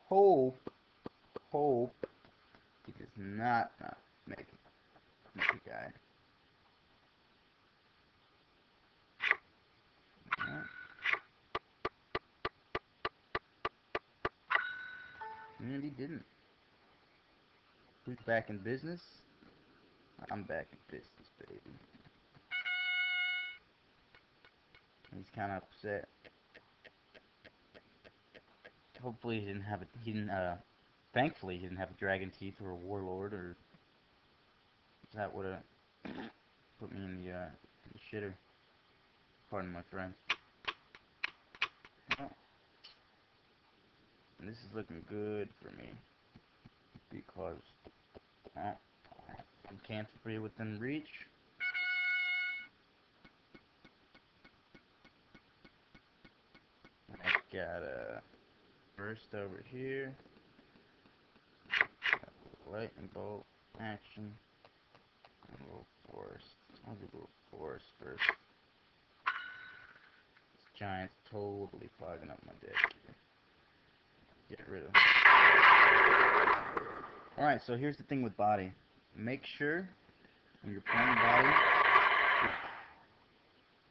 hope, hope he does not make a guy. Alright. And he didn't. Who's back in business? I'm back in business, baby. He's kind of upset. Hopefully he didn't have a, he didn't, thankfully he didn't have a dragon teeth or a warlord, or that would have put me in the shitter. Pardon my friends. Well, this is looking good for me, because, well, I'm cancer-free within reach. I've got a burst over here. Lightning bolt action. A little forest. I'll do a little forest first. This giant's totally clogging up my deck here. Get rid of him. Alright, so here's the thing with body. Make sure when you're playing body,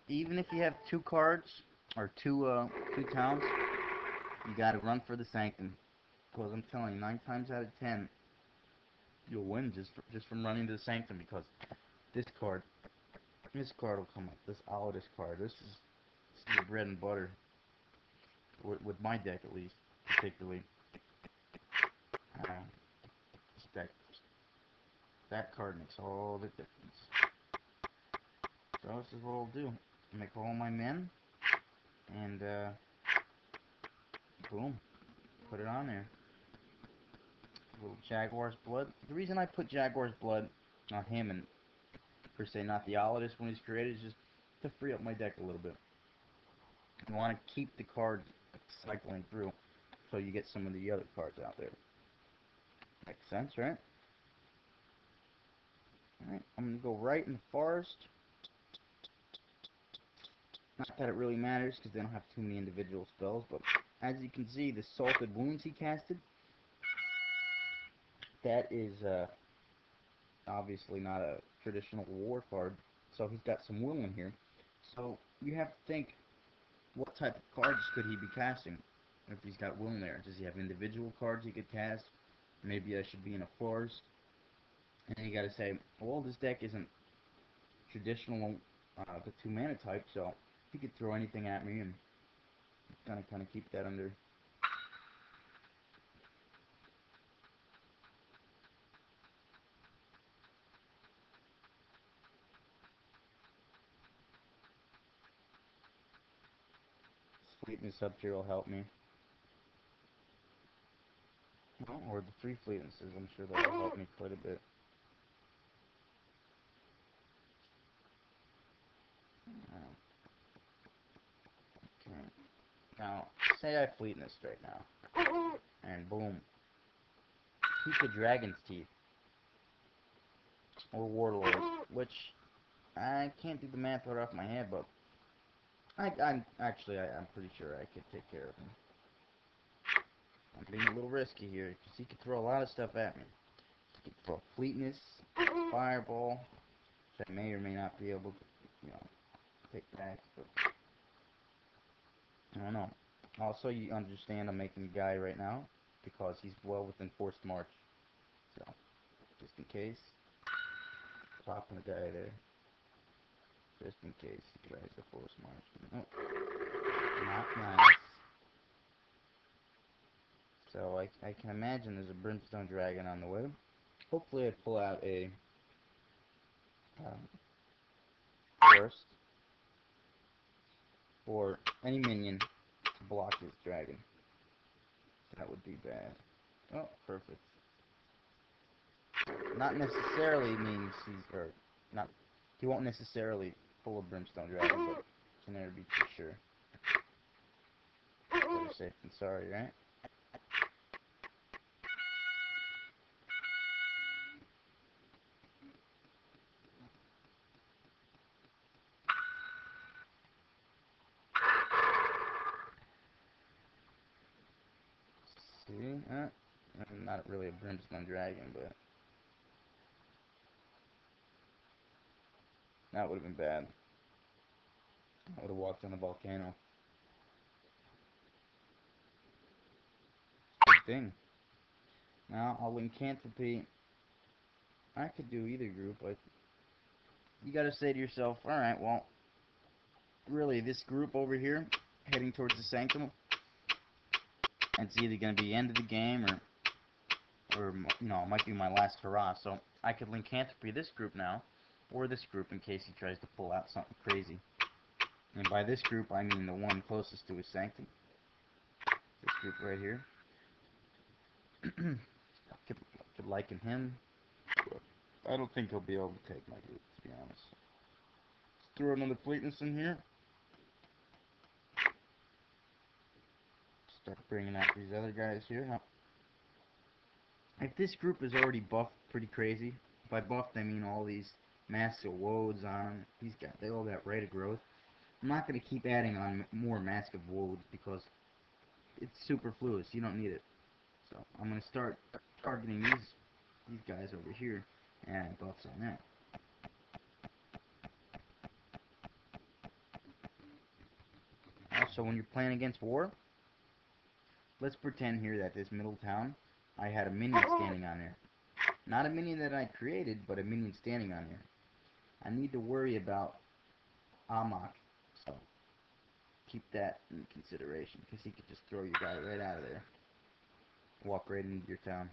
even if you have 2 cards or two towns, you gotta run for the Sanctum. Because I'm telling you, 9 times out of 10, you'll win just from running to the Sanctum, because this card will come up. This Allodus card. This is the bread and butter. With my deck, at least, particularly. This that card makes all the difference. So this is what I'll do. Make all my men, and boom, put it on there. A little Jaguar's Blood. The reason I put Jaguar's Blood on him, and per se not the Allodus when he's created, is just to free up my deck a little bit. You want to keep the cards cycling through, so you get some of the other cards out there. Makes sense, right? Alright, I'm going to go right in the forest. Not that it really matters, because they don't have too many individual spells, but as you can see, the Salted Wounds he casted, that is obviously not a traditional war card, so he's got some will in here. So you have to think, what type of cards could he be casting if he's got will in there? Does he have individual cards he could cast? Maybe I should be in a forest. And then you gotta say, well, this deck isn't traditional, the 2 mana type, so he could throw anything at me, and kind of keep that under. Fleetness up here will help me. Well, or the 3 fleetnesses, I'm sure that will help me quite a bit. Okay. Now, say I fleetness right now, and boom, keep the Dragon's Teeth, or Warlord, which I can't do the math right off my head, but I'm pretty sure I could take care of him. I'm being a little risky here, because he could throw a lot of stuff at me. He could throw Fleetness, Fireball, which I may or may not be able to, take back, but I don't know. Also, you understand I'm making a guy right now, because he's well within forced march. So, just in case, popping the guy there. Just in case he tries to force march. Oh, not nice. So I can imagine there's a Brimstone Dragon on the way. Hopefully I pull out a Forest, or any minion to block his dragon. That would be bad. Oh, perfect. Not necessarily means or not, he won't necessarily pull a Brimstone Dragon, but can never be too sure. Better safe than sorry, right? See? Not really a brimstone dragon, but that would have been bad. I would have walked on the volcano. Good thing. Now, I'll lycanthropy. I could do either group, but you gotta say to yourself, alright, well, really, this group over here, heading towards the Sanctum, it's either gonna be end of the game, or you know, it might be my last hurrah, so I could lycanthropy this group now, or this group in case he tries to pull out something crazy. And by this group, I mean the one closest to his Sanctum. This group right here. could liken him. I don't think he'll be able to take my group, to be honest. Let's throw another fleetness in here. Start bringing out these other guys here. Now, if this group is already buffed pretty crazy, by buffed I mean all these Mask of Woads on them, they all got rate of growth. I'm not going to keep adding on more Mask of Woads because it's superfluous. You don't need it. So I'm going to start targeting these guys over here and buffs on that. Also, when you're playing against war, let's pretend here that this middle town, I had a minion standing on there. Not a minion that I created, but a minion standing on there. I need to worry about Amok, so keep that in consideration, because he could just throw your guy right out of there. Walk right into your town.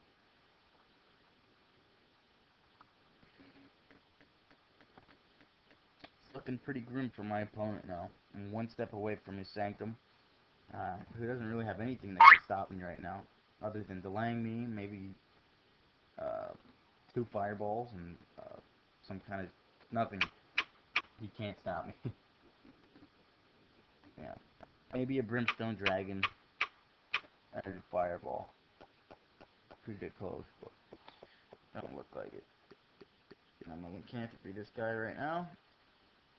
It's looking pretty grim for my opponent now. I'm one step away from his Sanctum, who doesn't really have anything that can stop me right now, other than delaying me, maybe uh, 2 fireballs, and some kind of nothing. He can't stop me. Yeah. Maybe a Brimstone Dragon and a Fireball. Could get close, but don't look like it. I'm gonna lycanthropy this guy right now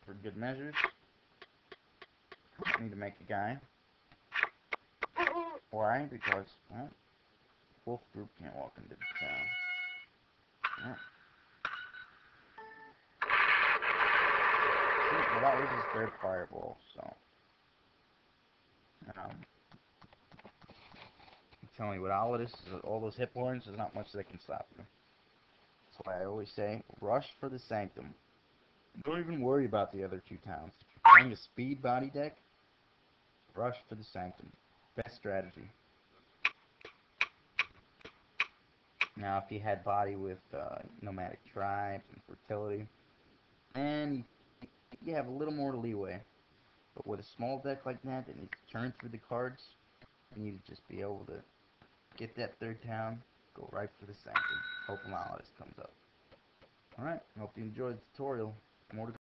for good measures. I need to make a guy. Why? Because, well, wolf group can't walk into the town. Yeah. See, well, that was his 3rd fireball, so. I'm telling you, with all those hit points, there's not much that can stop you. That's why I always say, rush for the Sanctum. Don't even worry about the other 2 towns. If you're playing a speed body deck, rush for the Sanctum. Best strategy. Now, if you had body with nomadic tribes and fertility, then you have a little more leeway. But with a small deck like that needs to turn through the cards, you need to just be able to get that 3rd town, go right for the Sanctum. Hope Lawless comes up. Alright, hope you enjoyed the tutorial. More to